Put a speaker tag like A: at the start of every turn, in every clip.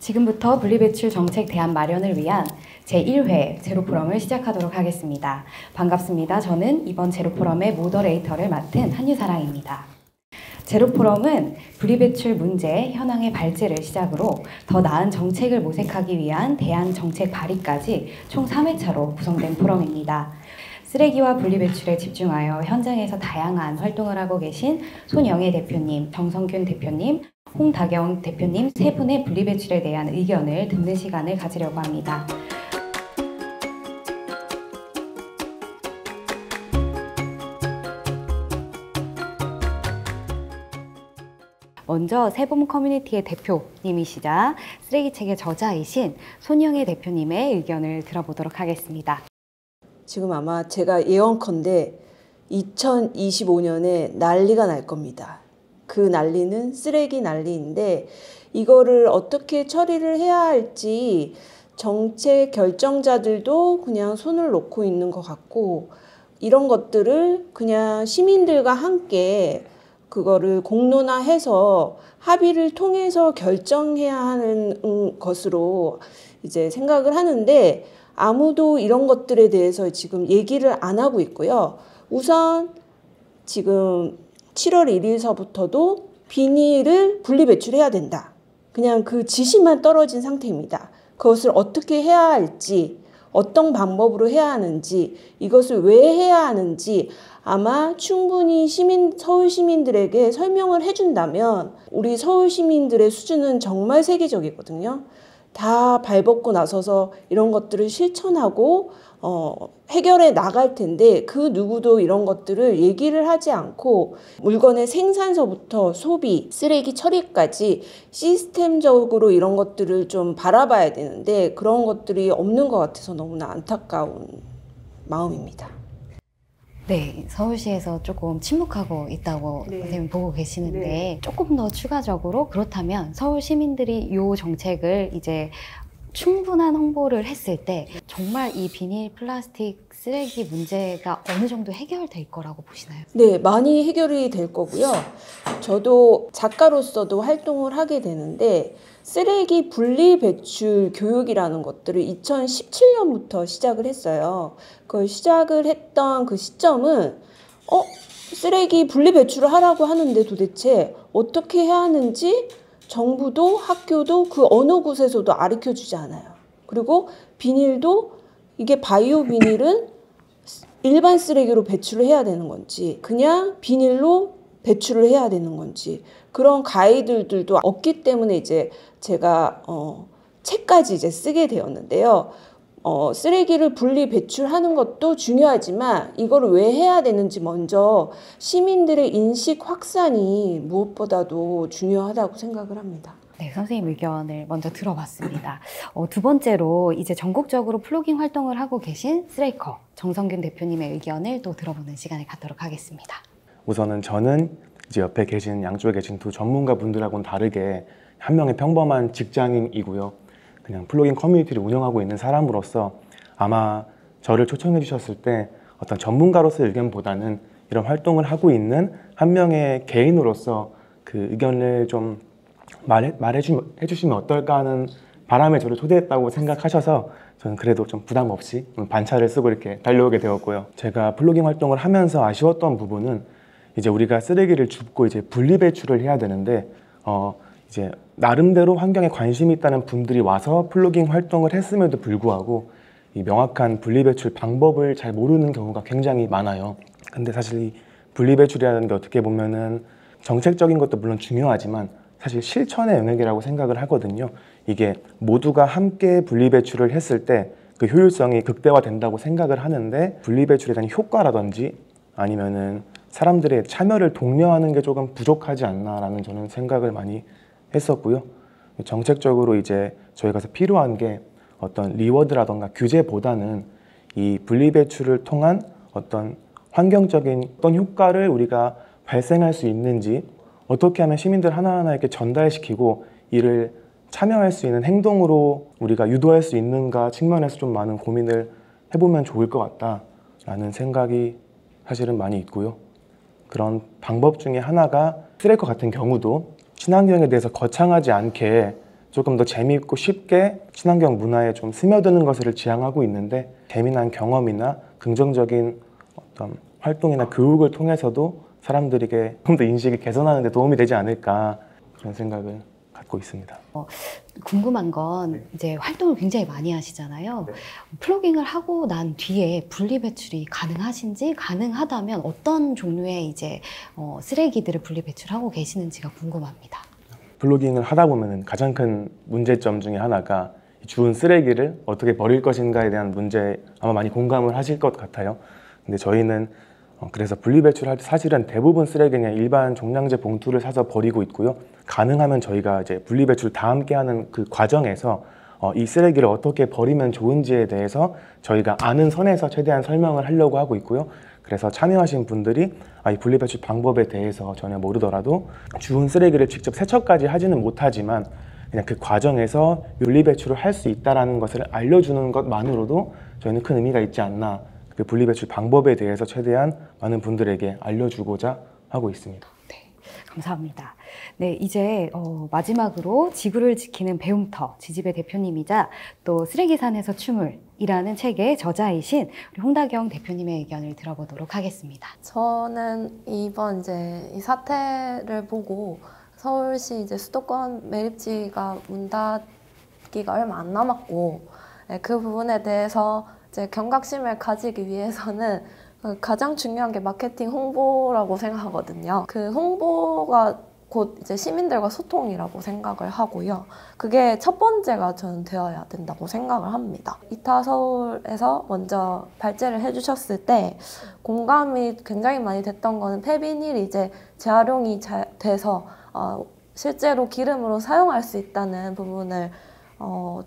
A: 지금부터 분리배출 정책 대안 마련을 위한 제1회 제로포럼을 시작하도록 하겠습니다. 반갑습니다. 저는 이번 제로포럼의 모더레이터를 맡은 한유사랑입니다. 제로포럼은 분리배출 문제 현황의 발제를 시작으로 더 나은 정책을 모색하기 위한 대안 정책 발의까지 총 3회차로 구성된 포럼입니다. 쓰레기와 분리배출에 집중하여 현장에서 다양한 활동을 하고 계신 손영애 대표님, 정성균 대표님, 홍다경 대표님 세 분의 분리배출에 대한 의견을 듣는 시간을 가지려고 합니다. 먼저 세봄 커뮤니티의 대표님이시자 쓰레기책의 저자이신 손영애 대표님의 의견을 들어보도록 하겠습니다.
B: 지금 아마 제가 예언컨대 2025년에 난리가 날 겁니다. 그 난리는 쓰레기 난리인데 이거를 어떻게 처리를 해야 할지 정책 결정자들도 그냥 손을 놓고 있는 것 같고, 이런 것들을 그냥 시민들과 함께 그거를 공론화해서 합의를 통해서 결정해야 하는 것으로 이제 생각을 하는데, 아무도 이런 것들에 대해서 지금 얘기를 안 하고 있고요. 우선 지금 7월 1일서부터도 비닐을 분리배출해야 된다. 그냥 그 지시만 떨어진 상태입니다. 그것을 어떻게 해야 할지, 어떤 방법으로 해야 하는지, 이것을 왜 해야 하는지 아마 충분히 서울 시민들에게 설명을 해준다면, 우리 서울 시민들의 수준은 정말 세계적이거든요. 다 발벗고 나서서 이런 것들을 실천하고 해결해 나갈 텐데, 그 누구도 이런 것들을 얘기를 하지 않고 물건의 생산서부터 소비, 쓰레기 처리까지 시스템적으로 이런 것들을 좀 바라봐야 되는데, 그런 것들이 없는 것 같아서 너무나 안타까운 마음입니다.
A: 네, 서울시에서 조금 침묵하고 있다고 선생님 보고 계시는데, 조금 더 추가적으로 그렇다면 서울 시민들이 이 정책을 이제 충분한 홍보를 했을 때 정말 이 비닐 플라스틱 쓰레기 문제가 어느 정도 해결될 거라고 보시나요?
B: 네, 많이 해결이 될 거고요. 저도 작가로서도 활동을 하게 되는데, 쓰레기 분리 배출 교육이라는 것들을 2017년부터 시작을 했어요. 그걸 시작을 했던 그 시점은 쓰레기 분리 배출을 하라고 하는데 도대체 어떻게 해야 하는지 정부도 학교도 그 어느 곳에서도 가르쳐 주지 않아요. 그리고 비닐도 이게 바이오 비닐은 일반 쓰레기로 배출을 해야 되는 건지 그냥 비닐로 배출을 해야 되는 건지 그런 가이드들도 없기 때문에 이제 제가 책까지 이제 쓰게 되었는데요. 쓰레기를 분리 배출하는 것도 중요하지만 이걸 왜 해야 되는지 먼저 시민들의 인식 확산이 무엇보다도 중요하다고 생각을 합니다.
A: 네, 선생님 의견을 먼저 들어봤습니다. 두 번째로 이제 전국적으로 플로깅 활동을 하고 계신 쓰레이커 정성균 대표님의 의견을 또 들어보는 시간을 갖도록 하겠습니다.
C: 우선은 저는 이제 옆에 계신 양쪽에 계신 두 전문가 분들하고는 다르게 한 명의 평범한 직장인이고요. 그냥 플로깅 커뮤니티를 운영하고 있는 사람으로서 아마 저를 초청해 주셨을 때 어떤 전문가로서의 의견보다는 이런 활동을 하고 있는 한 명의 개인으로서 그 의견을 좀 해주시면 어떨까 하는 바람에 저를 초대했다고 생각하셔서 저는 그래도 좀 부담 없이 반차를 쓰고 이렇게 달려오게 되었고요. 제가 플로깅 활동을 하면서 아쉬웠던 부분은 이제 우리가 쓰레기를 줍고 이제 분리배출을 해야 되는데 이제 나름대로 환경에 관심이 있다는 분들이 와서 플로깅 활동을 했음에도 불구하고 이 명확한 분리배출 방법을 잘 모르는 경우가 굉장히 많아요. 근데 사실 이 분리배출이라는 게 어떻게 보면은 정책적인 것도 물론 중요하지만 사실 실천의 영역이라고 생각을 하거든요. 이게 모두가 함께 분리배출을 했을 때 그 효율성이 극대화된다고 생각을 하는데, 분리배출에 대한 효과라든지 아니면은 사람들의 참여를 독려하는 게 조금 부족하지 않나라는 저는 생각을 많이 했었고요. 정책적으로 이제 저희가 필요한 게 어떤 리워드라던가 규제보다는 이 분리배출을 통한 어떤 환경적인 어떤 효과를 우리가 발생할 수 있는지, 어떻게 하면 시민들 하나하나에게 전달시키고 이를 참여할 수 있는 행동으로 우리가 유도할 수 있는가 측면에서 좀 많은 고민을 해보면 좋을 것 같다라는 생각이 사실은 많이 있고요. 그런 방법 중에 하나가 쓰레기 같은 경우도 친환경에 대해서 거창하지 않게 조금 더 재미있고 쉽게 친환경 문화에 좀 스며드는 것을 지향하고 있는데, 재미난 경험이나 긍정적인 어떤 활동이나 교육을 통해서도 사람들에게 좀 더 인식이 개선하는 데 도움이 되지 않을까, 그런 생각을 갖고 있습니다.
A: 궁금한 건 이제 활동을 굉장히 많이 하시잖아요.
C: 네.
A: 플로깅을 하고 난 뒤에 분리배출이 가능하신지, 가능하다면 어떤 종류의 이제 쓰레기들을 분리배출하고 계시는지가 궁금합니다.
C: 플로깅을 하다 보면 가장 큰 문제점 중에 하나가 주운 쓰레기를 어떻게 버릴 것인가에 대한 문제, 아마 많이 공감을 하실 것 같아요. 근데 저희는 그래서 분리배출할 때 사실은 대부분 쓰레기는 일반 종량제 봉투를 사서 버리고 있고요. 가능하면 저희가 이제 분리배출 다 함께 하는 그 과정에서 이 쓰레기를 어떻게 버리면 좋은지에 대해서 저희가 아는 선에서 최대한 설명을 하려고 하고 있고요. 그래서 참여하신 분들이 이 분리배출 방법에 대해서 전혀 모르더라도 주운 쓰레기를 직접 세척까지 하지는 못하지만 그냥 그 과정에서 분리배출을 할 수 있다는 것을 알려주는 것만으로도 저희는 큰 의미가 있지 않나, 그 분리배출 방법에 대해서 최대한 많은 분들에게 알려주고자 하고 있습니다.
A: 네, 감사합니다. 네, 이제 마지막으로 지구를 지키는 배움터 지집의 대표님이자 또 쓰레기산에서 춤을이라는 책의 저자이신 우리 홍다경 대표님의 의견을 들어보도록 하겠습니다.
D: 저는 이번 이제 이 사태를 보고 서울시 이제 수도권 매립지가 문 닫기가 얼마 안 남았고, 그 부분에 대해서 이제 경각심을 가지기 위해서는 가장 중요한 게 마케팅 홍보라고 생각하거든요. 그 홍보가 곧 이제 시민들과 소통이라고 생각을 하고요. 그게 첫 번째가 저는 되어야 된다고 생각을 합니다. 이타 서울에서 먼저 발제를 해주셨을 때 공감이 굉장히 많이 됐던 거는 폐비닐이 이제 재활용이 돼서 실제로 기름으로 사용할 수 있다는 부분을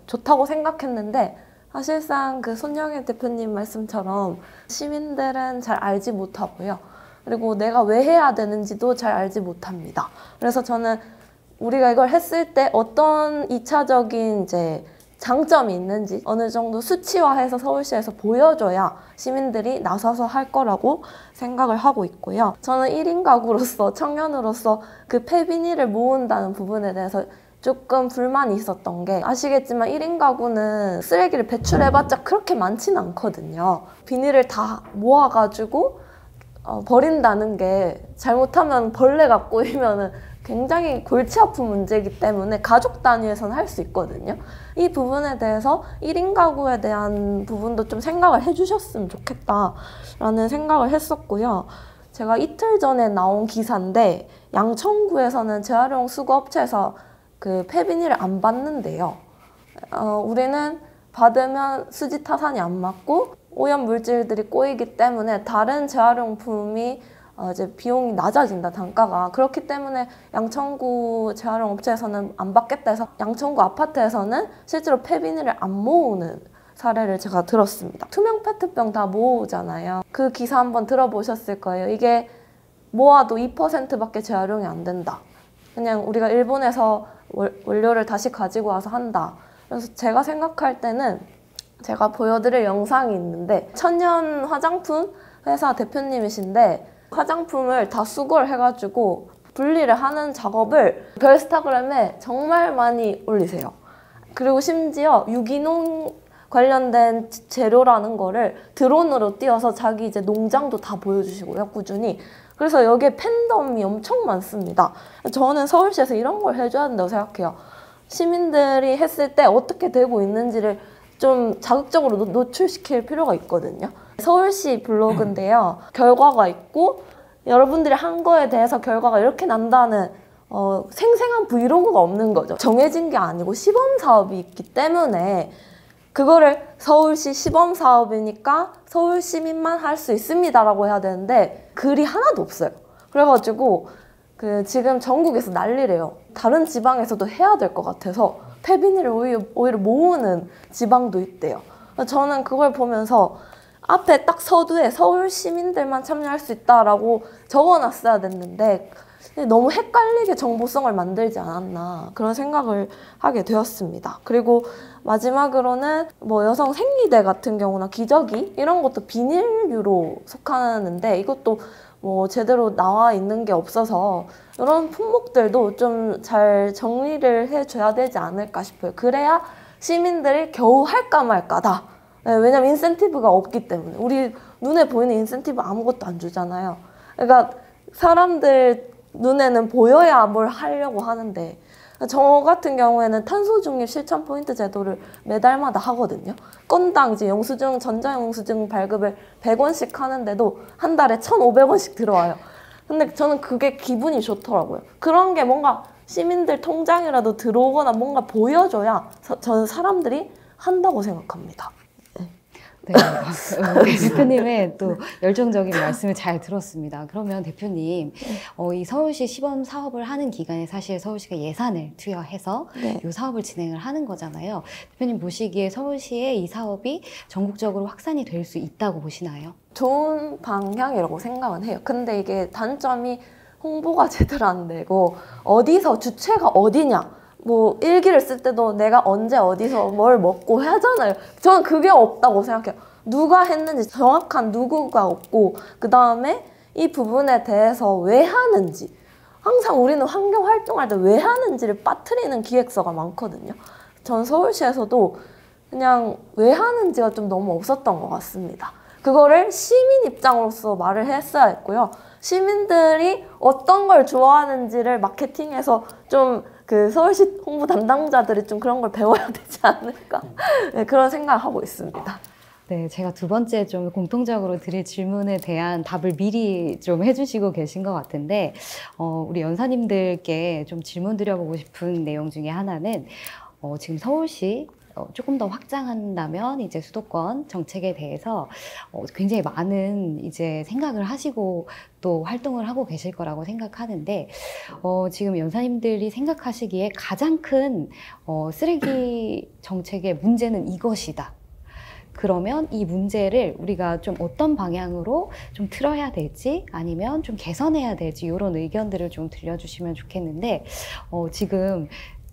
D: 좋다고 생각했는데, 사실상 그 손영애 대표님 말씀처럼 시민들은 잘 알지 못하고요. 그리고 내가 왜 해야 되는지도 잘 알지 못합니다. 그래서 저는 우리가 이걸 했을 때 어떤 2차적인 이제 장점이 있는지 어느 정도 수치화해서 서울시에서 보여줘야 시민들이 나서서 할 거라고 생각을 하고 있고요. 저는 1인 가구로서, 청년으로서 그 폐비닐을 모은다는 부분에 대해서 조금 불만이 있었던 게, 아시겠지만 1인 가구는 쓰레기를 배출해봤자 그렇게 많지는 않거든요. 비닐을 다 모아가지고 버린다는 게 잘못하면 벌레가 꼬이면 굉장히 골치 아픈 문제이기 때문에 가족 단위에서는 할 수 있거든요. 이 부분에 대해서 1인 가구에 대한 부분도 좀 생각을 해주셨으면 좋겠다라는 생각을 했었고요. 제가 이틀 전에 나온 기사인데, 양천구에서는 재활용 수거업체에서 그 폐비닐을 안 받는데요. 우리는 받으면 수지 타산이 안 맞고 오염 물질들이 꼬이기 때문에 다른 재활용품이 이제 비용이 낮아진다, 단가가. 그렇기 때문에 양천구 재활용 업체에서는 안 받겠다 해서 양천구 아파트에서는 실제로 폐비닐을 안 모으는 사례를 제가 들었습니다. 투명 페트병 다 모으잖아요. 그 기사 한번 들어보셨을 거예요. 이게 모아도 2%밖에 재활용이 안 된다. 그냥 우리가 일본에서 원료를 다시 가지고 와서 한다. 그래서 제가 생각할 때는 제가 보여드릴 영상이 있는데, 천년 화장품 회사 대표님이신데 화장품을 다 수거를 해가지고 분리를 하는 작업을 별스타그램에 정말 많이 올리세요. 그리고 심지어 유기농 관련된 재료라는 거를 드론으로 띄워서 자기 이제 농장도 다 보여주시고요, 꾸준히. 그래서 여기에 팬덤이 엄청 많습니다. 저는 서울시에서 이런 걸 해줘야 된다고 생각해요. 시민들이 했을 때 어떻게 되고 있는지를 좀 자극적으로 노출시킬 필요가 있거든요. 서울시 블로그인데요. 결과가 있고 여러분들이 한 거에 대해서 결과가 이렇게 난다는 생생한 브이로그가 없는 거죠. 정해진 게 아니고 시범 사업이 있기 때문에 그거를 서울시 시범 사업이니까 서울 시민만 할 수 있습니다라고 해야 되는데 글이 하나도 없어요. 그래가지고 지금 전국에서 난리래요. 다른 지방에서도 해야 될 것 같아서 폐비닐을 오히려 모으는 지방도 있대요. 저는 그걸 보면서 앞에 딱 서두에 서울 시민들만 참여할 수 있다라고 적어놨어야 됐는데 너무 헷갈리게 정보성을 만들지 않았나, 그런 생각을 하게 되었습니다. 그리고 마지막으로는 뭐 여성 생리대 같은 경우나 기저귀 이런 것도 비닐류로 속하는데, 이것도 뭐 제대로 나와 있는 게 없어서 이런 품목들도 좀 잘 정리를 해줘야 되지 않을까 싶어요. 그래야 시민들이 겨우 할까 말까다. 네, 왜냐면 인센티브가 없기 때문에. 우리 눈에 보이는 인센티브 아무것도 안 주잖아요. 그러니까 사람들 눈에는 보여야 뭘 하려고 하는데, 저 같은 경우에는 탄소중립 실천 포인트 제도를 매달마다 하거든요. 건당 이제 영수증, 전자영수증 발급을 100원씩 하는데도 한 달에 1,500원씩 들어와요. 근데 저는 그게 기분이 좋더라고요. 그런 게 뭔가 시민들 통장이라도 들어오거나 뭔가 보여줘야 저는 사람들이 한다고 생각합니다.
A: 네, 우리 대표님의 또 열정적인 말씀을 잘 들었습니다. 그러면 대표님, 이 서울시 시범 사업을 하는 기간에 사실 서울시가 예산을 투여해서
D: 네.
A: 이 사업을 진행을 하는 거잖아요. 대표님 보시기에 서울시의 이 사업이 전국적으로 확산이 될 수 있다고 보시나요?
D: 좋은 방향이라고 생각은 해요. 근데 이게 단점이 홍보가 제대로 안 되고 어디서 주체가 어디냐, 뭐 일기를 쓸 때도 내가 언제 어디서 뭘 먹고 하잖아요. 저는 그게 없다고 생각해요. 누가 했는지 정확한 누구가 없고, 그 다음에 이 부분에 대해서 왜 하는지, 항상 우리는 환경 활동할 때 왜 하는지를 빠뜨리는 기획서가 많거든요. 전 서울시에서도 그냥 왜 하는지가 좀 너무 없었던 것 같습니다. 그거를 시민 입장으로서 말을 했어야 했고요. 시민들이 어떤 걸 좋아하는지를 마케팅해서 좀 그 서울시 홍보 담당자들이 좀 그런 걸 배워야 되지 않을까? 네, 그런 생각을 하고 있습니다.
A: 네, 제가 두 번째 좀 공통적으로 드릴 질문에 대한 답을 미리 좀 해주시고 계신 것 같은데, 우리 연사님들께 좀 질문 드려보고 싶은 내용 중에 하나는, 지금 서울시 조금 더 확장한다면 이제 수도권 정책에 대해서 굉장히 많은 이제 생각을 하시고 또 활동을 하고 계실 거라고 생각하는데, 지금 연사님들이 생각하시기에 가장 큰 쓰레기 정책의 문제는 이것이다. 그러면 이 문제를 우리가 좀 어떤 방향으로 좀 틀어야 될지, 아니면 좀 개선해야 될지, 이런 의견들을 좀 들려주시면 좋겠는데, 지금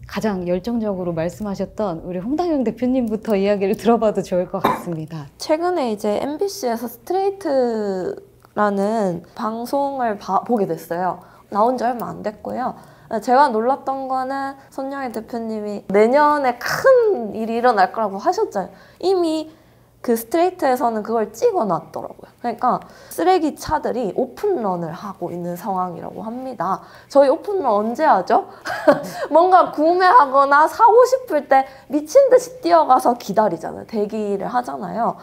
A: 가장 열정적으로 말씀하셨던 우리 홍당영 대표님부터 이야기를 들어봐도 좋을 것 같습니다.
D: 최근에 이제 MBC에서 스트레이트라는 방송을 보게 됐어요. 나온 지 얼마 안 됐고요. 제가 놀랐던 거는 손영애 대표님이 내년에 큰 일이 일어날 거라고 하셨잖아요. 이미 그 스트레이트에서는 그걸 찍어놨더라고요. 그러니까 쓰레기 차들이 오픈런을 하고 있는 상황이라고 합니다. 저희 오픈런 언제 하죠? 뭔가 구매하거나 사고 싶을 때 미친 듯이 뛰어가서 기다리잖아요. 대기를 하잖아요.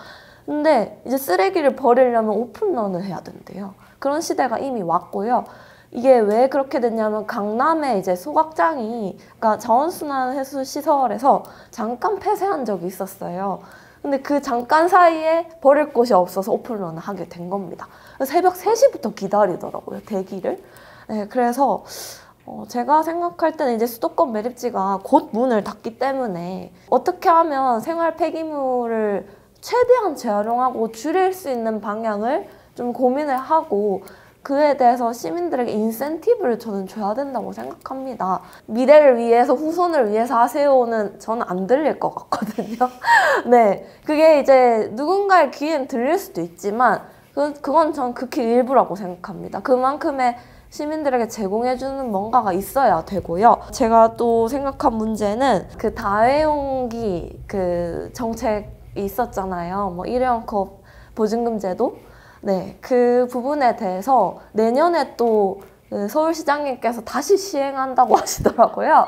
D: 근데 이제 쓰레기를 버리려면 오픈런을 해야 된대요. 그런 시대가 이미 왔고요. 이게 왜 그렇게 됐냐면 강남에 이제 소각장이, 그러니까 자원순환 해수 시설에서 잠깐 폐쇄한 적이 있었어요. 근데 그 잠깐 사이에 버릴 곳이 없어서 오픈런을 하게 된 겁니다. 새벽 3시부터 기다리더라고요, 대기를. 네, 그래서 제가 생각할 때는 이제 수도권 매립지가 곧 문을 닫기 때문에 어떻게 하면 생활 폐기물을 최대한 재활용하고 줄일 수 있는 방향을 좀 고민을 하고, 그에 대해서 시민들에게 인센티브를 저는 줘야 된다고 생각합니다. 미래를 위해서, 후손을 위해서 하세요는 저는 안 들릴 것 같거든요. 네, 그게 이제 누군가의 귀엔 들릴 수도 있지만 그건 전 극히 일부라고 생각합니다. 그만큼의 시민들에게 제공해주는 뭔가가 있어야 되고요. 제가 또 생각한 문제는 그 다회용기 그 정책이 있었잖아요. 뭐 일회용 컵 보증금 제도. 네, 그 부분에 대해서 내년에 또 서울시장님께서 다시 시행한다고 하시더라고요.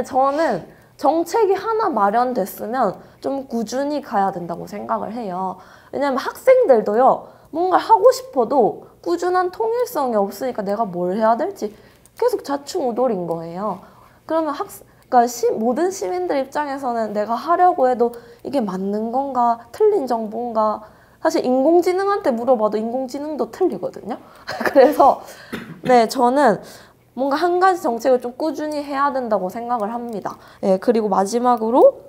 D: 저는 정책이 하나 마련됐으면 좀 꾸준히 가야 된다고 생각을 해요. 왜냐면 학생들도요, 뭔가 하고 싶어도 꾸준한 통일성이 없으니까 내가 뭘 해야 될지 계속 좌충우돌인 거예요. 그러면 그러니까 모든 시민들 입장에서는 내가 하려고 해도 이게 맞는 건가, 틀린 정보인가, 사실 인공지능한테 물어봐도 인공지능도 틀리거든요. 그래서 네, 저는 뭔가 한 가지 정책을 좀 꾸준히 해야 된다고 생각을 합니다. 네, 그리고 마지막으로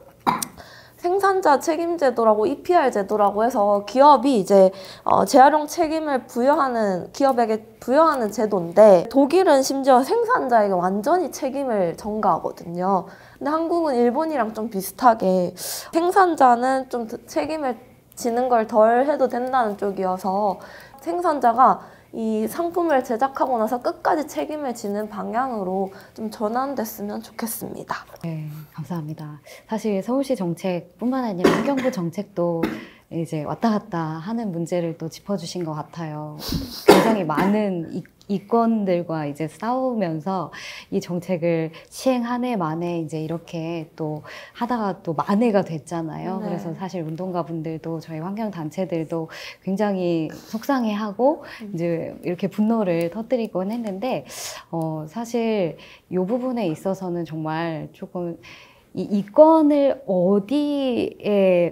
D: 생산자 책임 제도라고 EPR 제도라고 해서 기업이 이제 재활용 책임을 기업에게 부여하는 제도인데, 독일은 심지어 생산자에게 완전히 책임을 전가하거든요. 근데 한국은 일본이랑 좀 비슷하게 생산자는 좀 책임을 지는 걸 덜 해도 된다는 쪽이어서 생산자가 이 상품을 제작하고 나서 끝까지 책임을 지는 방향으로 좀 전환됐으면 좋겠습니다.
A: 네, 감사합니다. 사실 서울시 정책뿐만 아니라 환경부 정책도 이제 왔다 갔다 하는 문제를 또 짚어주신 것 같아요. 굉장히 많은 이권들과 이제 싸우면서 이 정책을 시행 한 해 만에 이제 이렇게 또 하다가 또 만회가 됐잖아요.
D: 네.
A: 그래서 사실 운동가분들도 저희 환경단체들도 굉장히 속상해하고 이제 이렇게 분노를 터뜨리곤 했는데, 사실 이 부분에 있어서는 정말 조금 이 이권을 어디에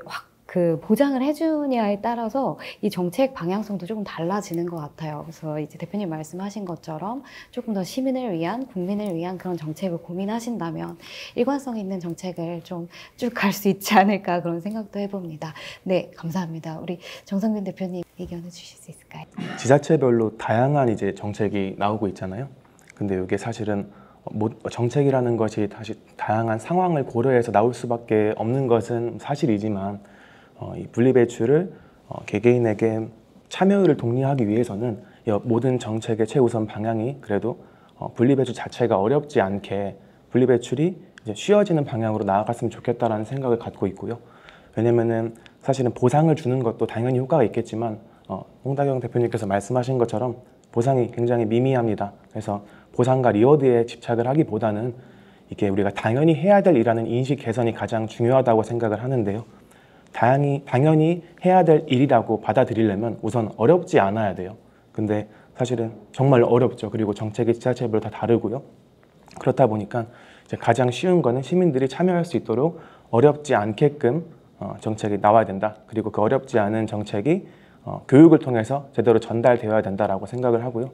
A: 보장을 해주냐에 따라서 이 정책 방향성도 조금 달라지는 것 같아요. 그래서 이제 대표님 말씀하신 것처럼 조금 더 시민을 위한, 국민을 위한 그런 정책을 고민하신다면 일관성 있는 정책을 좀 쭉 갈 수 있지 않을까 그런 생각도 해봅니다. 네, 감사합니다. 우리 정성균 대표님 의견을 주실 수 있을까요?
C: 지자체별로 다양한 이제 정책이 나오고 있잖아요. 근데 이게 사실은 정책이라는 것이 다시 다양한 상황을 고려해서 나올 수밖에 없는 것은 사실이지만, 이 분리배출을 개개인에게 참여율을 독려하기 위해서는 모든 정책의 최우선 방향이 그래도 분리배출 자체가 어렵지 않게 분리배출이 이제 쉬워지는 방향으로 나아갔으면 좋겠다라는 생각을 갖고 있고요. 왜냐면은 사실은 보상을 주는 것도 당연히 효과가 있겠지만, 홍다경 대표님께서 말씀하신 것처럼 보상이 굉장히 미미합니다. 그래서 보상과 리워드에 집착을 하기보다는 이게 우리가 당연히 해야 될 일이라는 인식 개선이 가장 중요하다고 생각을 하는데요. 당연히 해야 될 일이라고 받아들이려면 우선 어렵지 않아야 돼요. 근데 사실은 정말 어렵죠. 그리고 정책이 지자체별로 다 다르고요. 그렇다 보니까 이제 가장 쉬운 거는 시민들이 참여할 수 있도록 어렵지 않게끔 정책이 나와야 된다. 그리고 그 어렵지 않은 정책이 교육을 통해서 제대로 전달되어야 된다라고 생각을 하고요.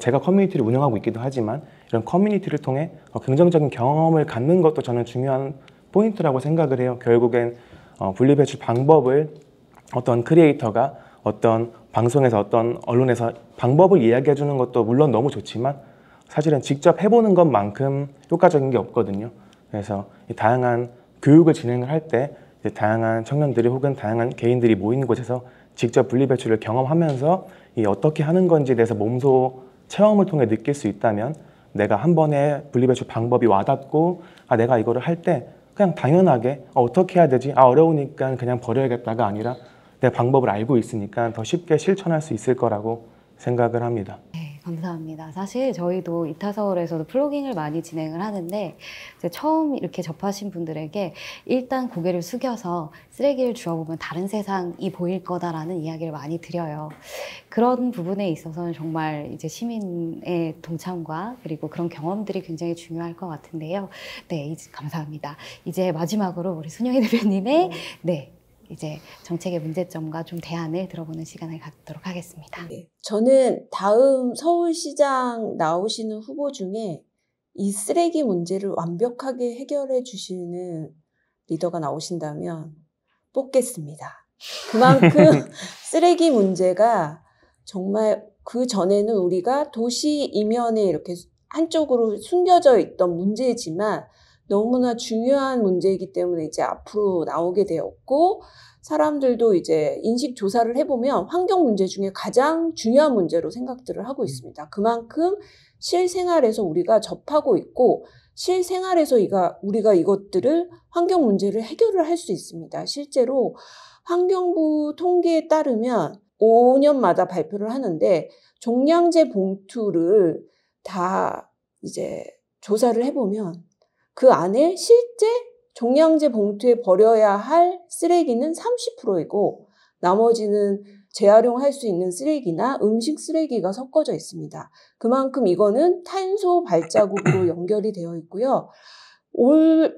C: 제가 커뮤니티를 운영하고 있기도 하지만 이런 커뮤니티를 통해 긍정적인 경험을 갖는 것도 저는 중요한 포인트라고 생각을 해요. 결국엔 분리배출 방법을 어떤 크리에이터가 어떤 방송에서 어떤 언론에서 방법을 이야기해 주는 것도 물론 너무 좋지만 사실은 직접 해보는 것만큼 효과적인 게 없거든요. 그래서 이 다양한 교육을 진행을 할 때 다양한 청년들이 혹은 다양한 개인들이 모이는 곳에서 직접 분리배출을 경험하면서 이 어떻게 하는 건지에 대해서 몸소 체험을 통해 느낄 수 있다면 내가 한 번에 분리배출 방법이 와닿고 내가 이거를 할 때 그냥 당연하게 어떻게 해야 되지? 어려우니까 그냥 버려야겠다가 아니라 내 방법을 알고 있으니까 더 쉽게 실천할 수 있을 거라고 생각을 합니다.
A: 네, 감사합니다. 사실 저희도 이타서울에서도 플로깅을 많이 진행을 하는데 이제 처음 이렇게 접하신 분들에게 일단 고개를 숙여서 쓰레기를 주워보면 다른 세상이 보일 거다라는 이야기를 많이 드려요. 그런 부분에 있어서는 정말 이제 시민의 동참과 그리고 그런 경험들이 굉장히 중요할 것 같은데요. 네, 감사합니다. 이제 마지막으로 우리 손영희 대표님의 이제 정책의 문제점과 좀 대안을 들어보는 시간을 갖도록 하겠습니다.
B: 네, 저는 다음 서울시장 나오시는 후보 중에 이 쓰레기 문제를 완벽하게 해결해 주시는 리더가 나오신다면 뽑겠습니다. 그만큼 쓰레기 문제가 정말 그 전에는 우리가 도시 이면에 이렇게 한쪽으로 숨겨져 있던 문제지만 너무나 중요한 문제이기 때문에 이제 앞으로 나오게 되었고, 사람들도 이제 인식 조사를 해보면 환경 문제 중에 가장 중요한 문제로 생각들을 하고 있습니다. 그만큼 실생활에서 우리가 접하고 있고 실생활에서 우리가 이것들을 환경 문제를 해결을 할 수 있습니다. 실제로 환경부 통계에 따르면 5년마다 발표를 하는데 종량제 봉투를 다 이제 조사를 해보면 그 안에 실제 종량제 봉투에 버려야 할 쓰레기는 30%이고 나머지는 재활용할 수 있는 쓰레기나 음식 쓰레기가 섞어져 있습니다. 그만큼 이거는 탄소 발자국으로 연결이 되어 있고요.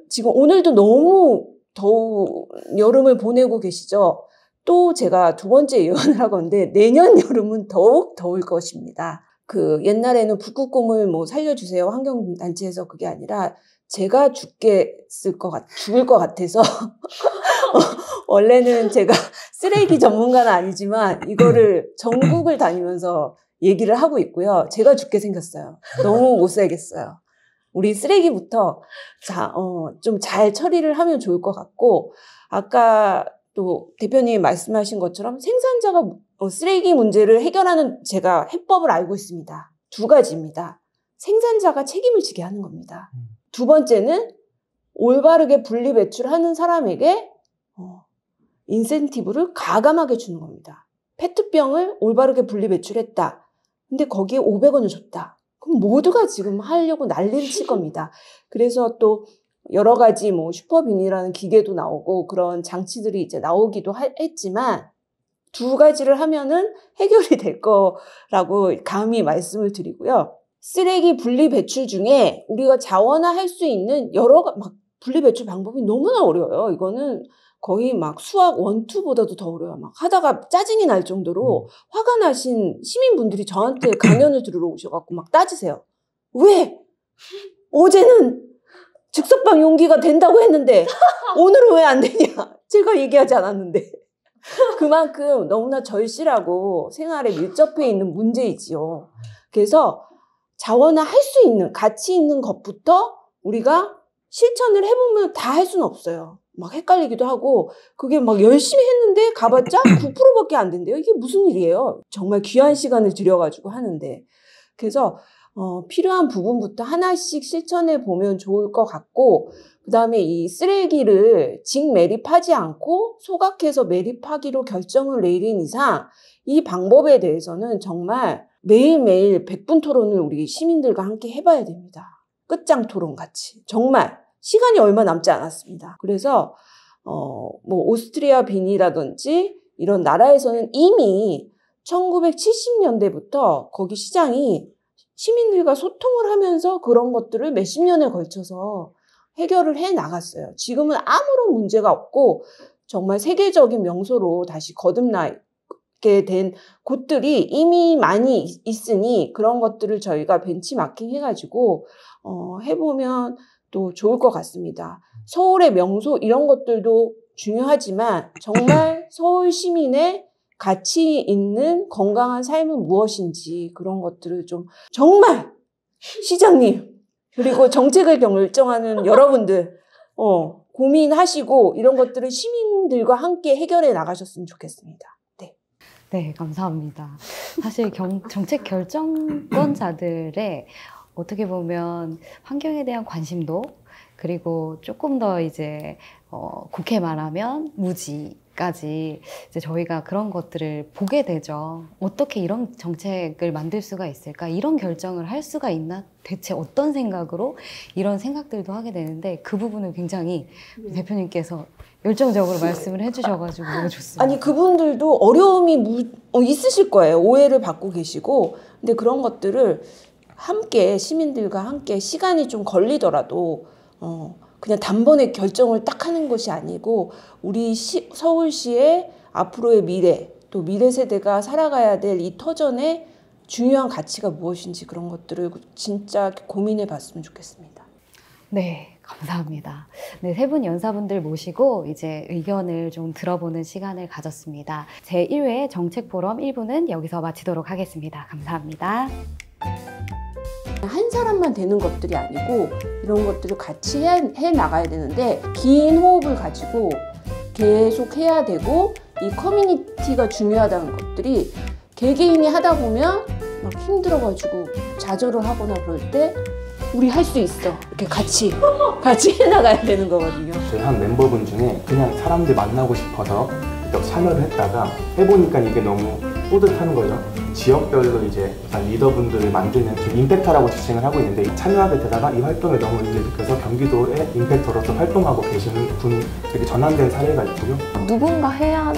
B: 지금 오늘도 너무 더운 여름을 보내고 계시죠? 또 제가 두 번째 예언을 하건데 내년 여름은 더욱 더울 것입니다. 옛날에는 북극곰을 살려주세요 환경단체에서 그게 아니라 제가 죽을 것 같아서 원래는 제가 쓰레기 전문가는 아니지만 이거를 전국을 다니면서 얘기를 하고 있고요. 제가 죽게 생겼어요. 너무 못 살겠어요. 우리 쓰레기부터 좀 잘 처리를 하면 좋을 것 같고, 아까 또 대표님이 말씀하신 것처럼 생산자가 쓰레기 문제를 해결하는 제가 해법을 알고 있습니다. 2가지입니다. 생산자가 책임을 지게 하는 겁니다. 2번째는 올바르게 분리배출하는 사람에게 인센티브를 가감하게 주는 겁니다. 페트병을 올바르게 분리배출했다. 근데 거기에 500원을 줬다. 그럼 모두가 지금 하려고 난리를 칠 겁니다. 그래서 또 여러 가지 뭐 슈퍼빈이라는 기계도 나오고 그런 장치들이 이제 나오기도 했지만 2가지를 하면은 해결이 될 거라고 감히 말씀을 드리고요. 쓰레기 분리 배출 중에 우리가 자원화할 수 있는 막 분리 배출 방법이 너무나 어려워요. 이거는 거의 막 수학 1, 2보다도 더 어려워요. 막 하다가 짜증이 날 정도로 화가 나신 시민분들이 저한테 강연을 들으러 오셔갖고 막 따지세요. 왜? 어제는 즉석방 용기가 된다고 했는데 오늘은 왜 안 되냐? 제가 얘기하지 않았는데. 그만큼 너무나 절실하고 생활에 밀접해 있는 문제이지요. 그래서 자원화 할 수 있는, 가치 있는 것부터 우리가 실천을 해보면 다 할 수는 없어요. 막 헷갈리기도 하고, 그게 막 열심히 했는데 가봤자 9%밖에 안 된대요. 이게 무슨 일이에요? 정말 귀한 시간을 들여가지고 하는데. 그래서 필요한 부분부터 하나씩 실천해 보면 좋을 것 같고, 그 다음에 이 쓰레기를 직매립하지 않고 소각해서 매립하기로 결정을 내린 이상 이 방법에 대해서는 정말 매일매일 100분 토론을 우리 시민들과 함께 해봐야 됩니다. 끝장 토론 같이. 정말 시간이 얼마 남지 않았습니다. 그래서 뭐 오스트리아 빈이라든지 이런 나라에서는 이미 1970년대부터 거기 시장이 시민들과 소통을 하면서 그런 것들을 몇십 년에 걸쳐서 해결을 해 나갔어요. 지금은 아무런 문제가 없고 정말 세계적인 명소로 다시 거듭나게 된 곳들이 이미 많이 있으니 그런 것들을 저희가 벤치마킹 해가지고 해보면 또 좋을 것 같습니다. 서울의 명소 이런 것들도 중요하지만 정말 서울 시민의 가치 있는 건강한 삶은 무엇인지 그런 것들을 좀 정말 시장님 그리고 정책을 결정하는 여러분들 고민하시고 이런 것들을 시민들과 함께 해결해 나가셨으면 좋겠습니다. 네.
A: 네, 감사합니다. 사실 정책 결정권자들의 어떻게 보면 환경에 대한 관심도 그리고 조금 더 이제 국회 말하면 무지까지 이제 저희가 그런 것들을 보게 되죠. 어떻게 이런 정책을 만들 수가 있을까? 이런 결정을 할 수가 있나? 대체 어떤 생각으로 이런 생각들도 하게 되는데 그 부분을 굉장히 대표님께서 열정적으로 말씀을 해주셔가지고 너무 좋습니다.
B: 아니 그분들도 어려움이 있으실 거예요. 오해를 받고 계시고 근데 그런 것들을 함께 시민들과 함께 시간이 좀 걸리더라도 그냥 단번에 결정을 딱 하는 것이 아니고 우리 서울시의 앞으로의 미래 또 미래 세대가 살아가야 될 이 터전의 중요한 가치가 무엇인지 그런 것들을 진짜 고민해 봤으면 좋겠습니다.
A: 네, 감사합니다. 네, 세 분 연사분들 모시고 이제 의견을 좀 들어보는 시간을 가졌습니다. 제1회 정책포럼 1부는 여기서 마치도록 하겠습니다. 감사합니다.
B: 한 사람만 되는 것들이 아니고 이런 것들을 같이 해 나가야 되는데 긴 호흡을 가지고 계속 해야 되고 이 커뮤니티가 중요하다는 것들이 개개인이 하다 보면 막 힘들어가지고 좌절을 하거나 그럴 때 우리 할 수 있어 이렇게 같이 해나가야 되는 거거든요.
C: 저희 한 멤버분 중에 그냥 사람들 만나고 싶어서 참여를 했다가 해보니까 이게 너무 뿌듯한 거죠. 지역별로 이제 리더분들을 만드는 임팩터라고 지칭을 하고 있는데 참여하게 되다가 이 활동에 너무 의미를 느껴서 경기도의 임팩터로서 활동하고 계시는 분 이렇게 전환된 사례가 있고요.
D: 누군가 해야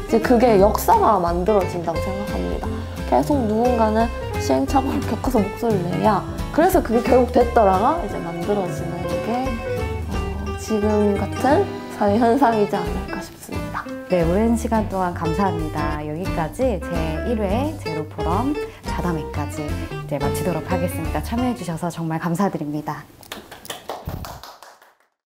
D: 이제 그게 역사가 만들어진다고 생각합니다. 계속 누군가는 시행착오를 겪어서 목소리를 내야 그래서 그게 결국 됐더라가 이제 만들어지는 게 지금 같은 사회 현상이지 않을까 싶습니다.
A: 네, 오랜 시간 동안 감사합니다. 여기까지 제1회 제로포럼 자담회까지 이제 마치도록 하겠습니다. 참여해주셔서 정말 감사드립니다.